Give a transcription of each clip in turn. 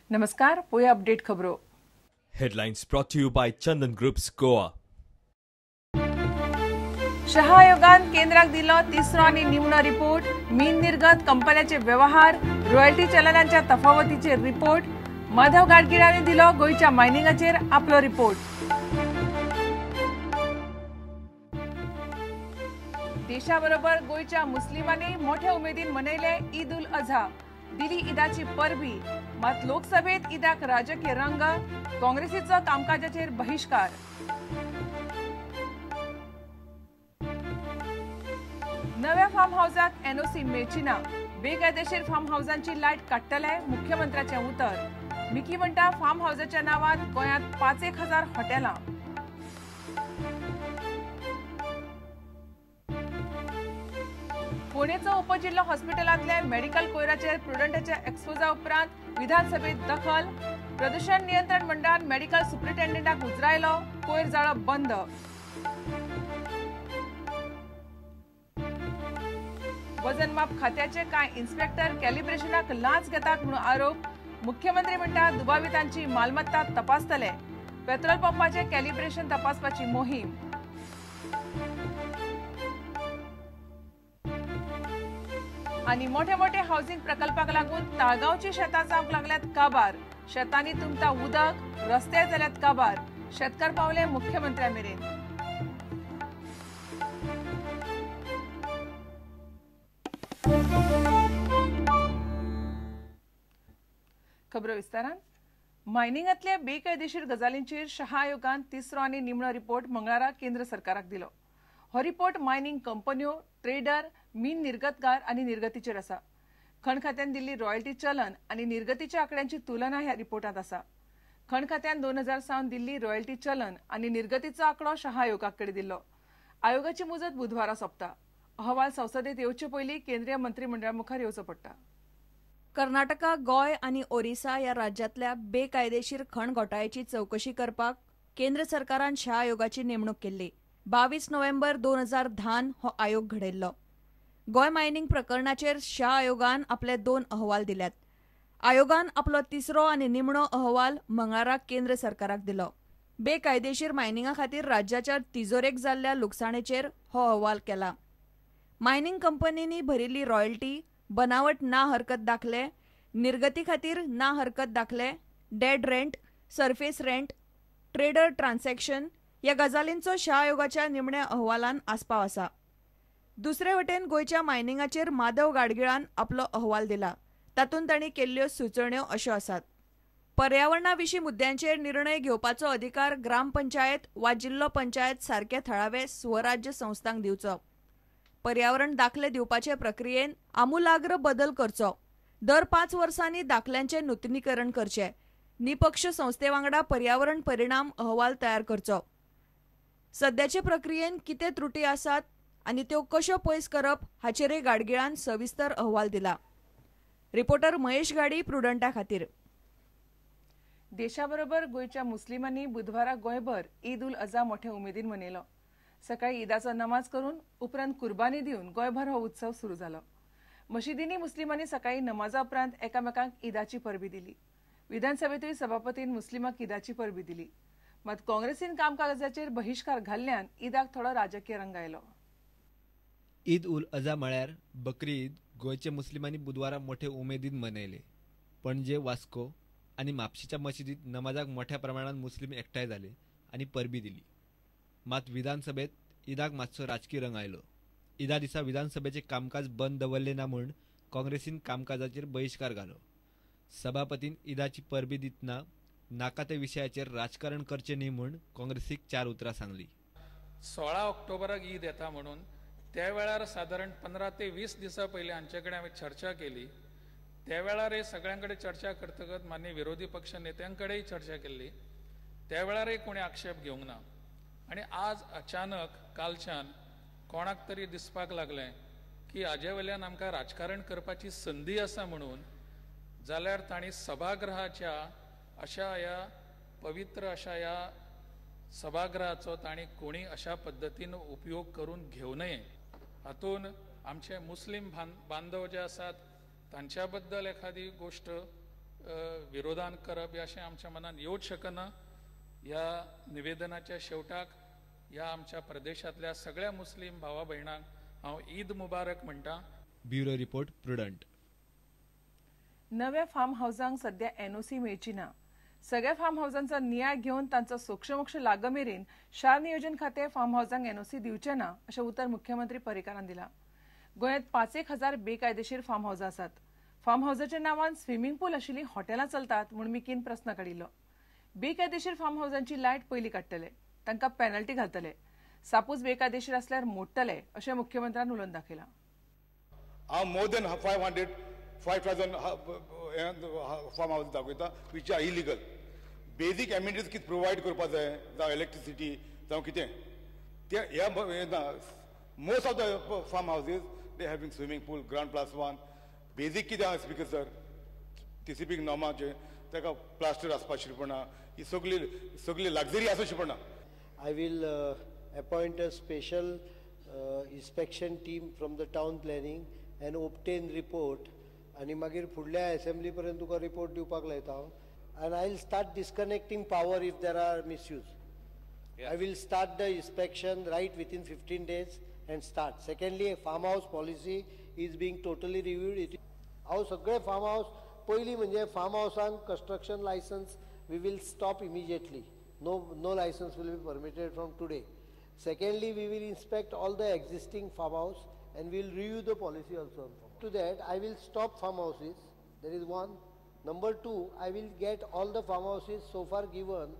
नमस्कार, पोया अपडेट खबरो. Headlines brought to you by Chandan Group's Goa. Shah आयोगान केंद्राक दिलो तिसरो आणि निमणो रिपोर्ट. मीन निर्गत कंपन्यांचे व्यवहार, रॉयल्टी चलनांच्या तफावतीचे रिपोर्ट. माधव गाडगिळांनी दिलो गोयच्या मायनिंगाचेर आपलो रिपोर्ट. देशाबरोबर गोयच्या मुस्लिमांनी मोठ्या उमेदीन मनयले ईद उल अझा. दिली ईदाची परबी. मात लोकसभेत ईदाक राजकीय रंग. काँग्रेसीचो कामकाजाचेर बहिष्कार. नव्या फार्म हाऊसाक एनओसी मेळची ना. बेकायदेशीर फार्म हाऊसांची लायट काडटले, मुख्यमंत्र्याचें उतर. मिकी म्हणटा फार्म हाऊसाच्या नावात गोंयांत 5,000 हॉटेलां. पुणेचो उपजिल्लो हॉस्पिटलांतले मेडिकल कोयराचेर प्रुडंटाच्या एक्सपोजा उपरांत विधानसभेत दखल. प्रदूषण नियंत्रण मंडळान मेडिकल सुप्रिंटेंडंटाक उजरायलो. कोयर जाळप बंद. वजन माप खात्याचे कांय इन्स्पेक्टर कॅलिब्रेशनाक लांच घेतात म्हणून आरोप. मुख्यमंत्री म्हणटा दुबावितांची मालमत्ता तपासतले. पेट्रोल पंपाचे कॅलिब्रेशन तपासपाची मोहीम. आणि मोठे मोठे हाऊसिंग प्रकल्पाक लागून ताळगावची शेतां जावंक लागल्यात काबार. शेतांनी तुमता उदक, रस्ते जाल्यात काबार. शेतकार पावले मुख्यमंत्र्या मेरेन. खबरो विस्तारान. मायनिंगांतल्या बेकायदेशीर गजालींचेर शहा आयोगान तिसरो आनी निमणो रिपोर्ट मंगळारा केंद्र सरकाराक दिलो. हो रिपोर्ट मायनिंग कंपन्यो, ट्रेडर, मीन निर्गतकार आनी निर्गतीचेर आसा. खण खात्यान दिल्ली रॉयल्टी चलन आनी निर्गतीच्या आंकड्यांची तुलना ह्या रिपोर्टांत आसा. खण खात्यान 2000 सावन दिल्ली रॉयल्टी चलन आनी निर्गतीचो आंकडो शहा आयोगाक कडेन दिल्लो. आयोगाची मुजत बुधवारा सोंपता. अहवाल संसदेत येवचे पयलीं केंद्रीय मंत्रिमंडळा मुखार येवचो पडटा. कर्नाटका, गोय आणि ओरिसा ह्या राज्यांतल्या बेकायदेशीर खण घोटाळ्याची चवकशी करपाक केंद्र सरकारान शहा आयोगाची नेमणूक केल्ली. 22 नोव्हेंबर 2010 हो आयोग घडयल्लो. गोय मायनिंग प्रकरणाचेर शहा आयोगान आपले 2 अहवाल दिल्यात. आयोगान आपलो तिसरो आनी निमणो अहवाल मंगळारा केंद्र सरकाराक दिलो. बेकायदेशीर मायनिंगा खातीर राज्याच्या तिजोरेक जाल्ल्या लुकसाणेचेर हो अहवाल केला. मायनिंग कंपनींनी भरिल्ली रॉयल्टी, बनावट ना हरकत दाखले, निर्गती खातीर ना हरकत दाखले, dead rent, surface rent, trader transaction ह्या गजालींचो शहा आयोगाच्या निमण्या अहवालान आस्पाव आसा. दुसरे वटेन गोयच्या मायनिंगाचेर माधव गाडगिळान आपलो अहवाल दिला. तातूंत तांणी केल्ल्यो सुचोवण्यो अश्यो आसात. पर्यावरणाविशीं मुद्द्यांचेर निर्णय घेवपाचो अधिकार ग्रामपंचायत वा जिल्लो पंचायत सारके थळावे स्वराज्य संस्थांक दिवचो. पर्यावरण दाखले दिवपाचे प्रक्रियेन आमूलाग्र बदल करचो. दर 5 वर्सांनी दाखल्यांचे नूतनीकरण करचे. निपक्ष संस्थेवांगडा पर्यावरण परिणाम अहवाल तयार करचो. सध्याचे प्रक्रियेन कितें त्रुटी आसात आनी त्यो कश्यो पयस करप हाचेरय गाडगिळान सविस्तर अहवाल दिला. रिपोर्टर महेश गाडी, प्रुडंटा खातीर. देशाबरोबर गोयच्या मुस्लिमांनी बुधवारा गोंयभर ईद उल अझा मोठ्या उमेदीन मनयलो. सकाळी ईदाचो नमाज करून उपरांत कुर्बानी दिवन गोंयभर हो उत्सव सुरू जालो. मशिदींनी मुस्लिमांनी सकाळी नमाजा उपरांत एकामेकांक ईदाची परबी दिली. विधानसभेतूय सभापतीन मुस्लिमांक ईदाची परबी दिली. मात काँग्रेसीन कामकाजाचेर बहिष्कार घाल्ल्यान ईदाक थोडो राजकीय रंग आयलो. ईद उल अझा म्हळ्यार बकरी ईद गोंयचे मुस्लिमांनी बुधवारा मोठे उमेदीन मनयले. पणजे, वास्को आनी म्हापशेच्या मशिदीत नमाजाक मोठ्या प्रमाणात मुस्लिम एकठांय जाले आनी परबी दिली. मात विधानसभेत ईदाक मातसो राजकीय रंग आयलो. ईदा दिसा विधानसभेचे कामकाज बंद दवरले ना म्हूण काँग्रेसीन कामकाजाचेर बहिष्कार घालो. सभापतीन ईदाची परबी दितना नाका ते विशयाचेर राजकारण करचे न्ही म्हूण काँग्रेसीक 4 उतरां सांगली. 16 ऑक्टोबराक ईद येता म्हणून त्या वेळार साधारण 15 ते 20 दिसा पयलीं हांचे कडेन हांवें चर्चा केली. त्या वेळार सगळ्यां कडेन चर्चा करतकच मान्य विरोधी पक्ष नेत्यां कडेनय चर्चा केल्ली. त्या वेळारय कोणी आक्षेप घेवंक ना. आनी आज अचानक कालच्यान कोणाक तरी दिसपाक लागलें की हाजे वयल्यान आमकां राजकारण करपाची संदी आसा म्हणून जाल्यार तांणी सभागृहाच्या अशा ह्या पवित्र अशा ह्या सभागृहाचो तांणी कोणी अशा पद्दतीन उपयोग करून घेवं नये. हातून आमचे मुस्लिम बांधव जे आसात तांच्या बद्दल एखादी गोष्ट विरोधान करप हे अशें आमच्या मनान येवच शकना. ह्या निवेदनाच्या शेवटाक ह्या आमच्या प्रदेशातल्या सगळ्या मुस्लिम भावा भयणांक हांव ईद मुबारक म्हणटा. Bureau report prudent. नव्या फार्म हाऊसांक सध्या एनओसी मेळची ना. सगळ्या फार्म हाऊसांचा नियाळ घेवन तांचो सोक्षमोक्ष लागमेरेन शार नियोजन खातें फार्म हाऊसांक एनओसी दिवचे ना अशें उतर मुख्यमंत्री पर्रीकारान दिलां. गोंयांत 5,000 बेकायदेशीर फार्म हाऊसां आसात. फार्म हाऊसाच्या नांवान स्विमींग पूल आशिल्लीं हॉटेलां चलतात म्हूण मिकीन प्रस्न काडिल्लो. बेकायदेशीर फार्म हाऊसांची लायट पयलीं काडटले, तांकां पेनल्टी घालतले. सापूच बेकायदेशीर आसल्यार मोडटले अशें मुख्यमंत्र्यान उलोवन दाखयलां. more than 5,000 farm houses दाखयता which are illegal. Basic amenities कितें provide करपाक जाय, जावं electricity जावं कितें ते ह्या most of the farm houses they having swimming pool, ground plus one. Basic कितें आसा स्पीकर सर TCP नॉर्माचे ताका प्लास्टर आसपाची पडना, ही सगळी लग्जरी आसची पडना. I will appoint a special inspection team from the town planning and obtain report. आणि मागीर फुडल्या असेंब्ली पर्यंत तुका रिपोर्ट दिवपाक लायता हांव. And I will start disconnecting power if there are misuse. I will start the inspection right within 15 days and start. Secondly, farm house policy is being totally reviewed. हांव सगळे farm house पयली म्हणजे farm houseank construction license we will stop immediately. No license will be permitted from today. Secondly, we will inspect all the existing farm house and we will review the policy also. To that, I will stop farm houses. There is one. Number two, I will get all the farm houses so far given,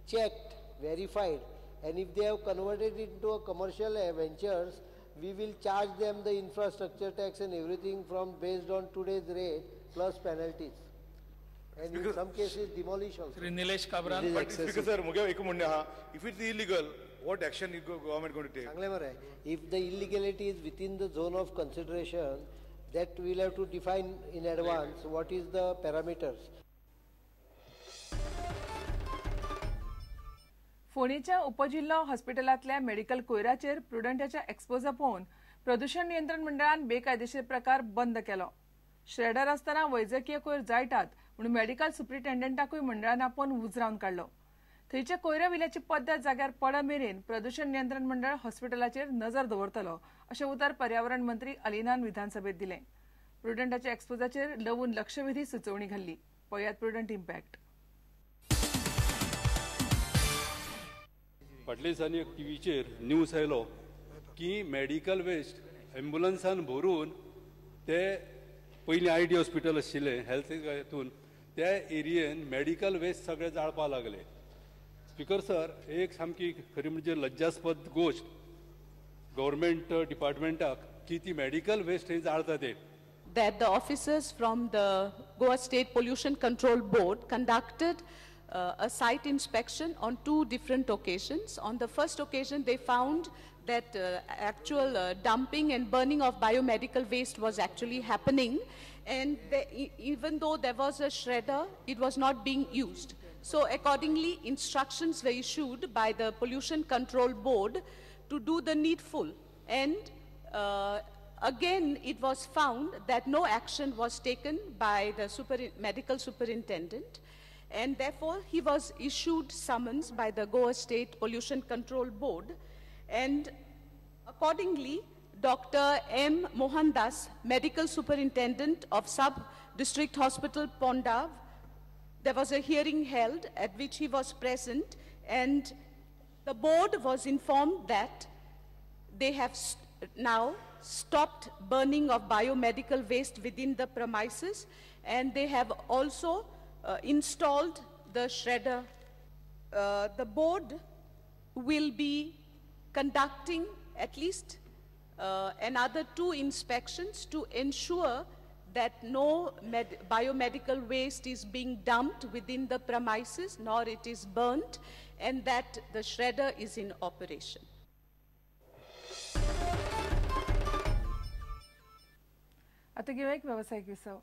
checked, verified, and if they have converted it into a commercial ventures, we will charge them the infrastructure tax and everything from based on today's rate plus penalties. And in some cases, demolish also. Shri Nilesh Cabral. But Speaker sir, मुगे एक म्हणणे हा, if it's illegal, what action is government going to take? सांगले मरे, if the illegality is within the zone of consideration, that we'll have to define in advance what is the parameters. फोंडेच्या उपजिल्लो हॉस्पिटलांतल्या medical कोयराचेर प्रुडंटाच्या एक्सपोजा पळोवन प्रदूषण नियंत्रण मंडळान बेकायदेशीर प्रकार बंद केलो. श्रेडर आसतना वैजकीय कोयर जायटात म्हणून मेडिकल सुप्रिटेंडंटाकूय मंडळान आपोवन उजरावन काडलो. थंयचे कोयरा विल्याची पद्दत जाग्यार पड मेरेन प्रदूषण नियंत्रण मंडळ हॉस्पिटलाचेर नजर दवरतलो अशें उतर पर्यावरण मंत्री अलिनान विधानसभेत दिलें. प्रुडंटाच्या एक्सपोजाचेर लवून लक्षवेधी सुचोवणी घाल्ली. पळयात प्रुडंट इम्पॅक्ट. फाटल्या दिसांनी एक टीव्हीचेर न्यूज आयलो की मेडिकल वेस्ट एम्ब्युलन्सान भरून ते पयलीं ID हॉस्पिटल आशिल्लें हेल्थ हितून त्या एरियेन मेडिकल वेस्ट सगळे जाळपा लागले. स्पीकर सर, एक सामकी खरी म्हणजे लज्जास्पद गोष्ट गव्हर्मेंट डिपार्टमेंटाक की ती मेडिकल वेस्ट थंय जाळता ते. That the officers from the Goa State Pollution Control Board conducted a site inspection on 2 different occasions. On the first occasion, they found that actual dumping and burning of biomedical waste was actually happening, and even though there was a shredder, it was not being used. So accordingly, instructions were issued by the Pollution Control Board to do the needful, and again it was found that no action was taken by the medical superintendent, and therefore he was issued summons by the Goa State Pollution Control Board, and accordingly Dr. M. Mohandas, medical superintendent of Sub-District Hospital Pondav, there was a hearing held at which he was present, and the board was informed that they have now stopped burning of biomedical waste within the premises, and they have also installed the shredder. The board will be conducting at least another 2 inspections to ensure that no biomedical waste is being dumped within the premises, nor it is burnt, and that the shredder is in operation. आता घेऊया एक व्यावसायिक विसव.